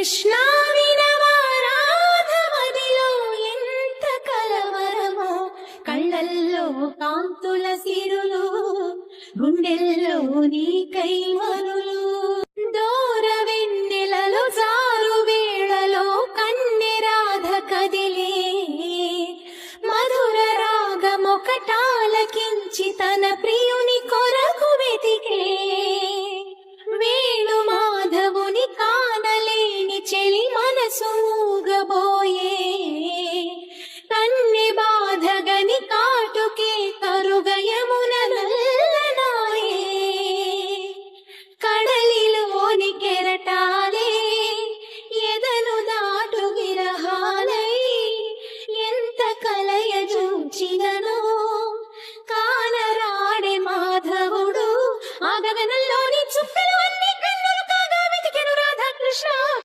కృష్ణా వినవా రాధమదిలో ఎంత కలవరమో, కళ్ళల్లో కాంతుల సిరులు, గుండెల్లో నీకై మరులు. దూర వెన్నెలలో జారు వేళలో కన్నె రాధ కదిలే, మధుర రాగమొకటాలకించి తన ప్రియుని కొరకు వెతికే. వేణు మాధవుని కానలేని చెలి మనసు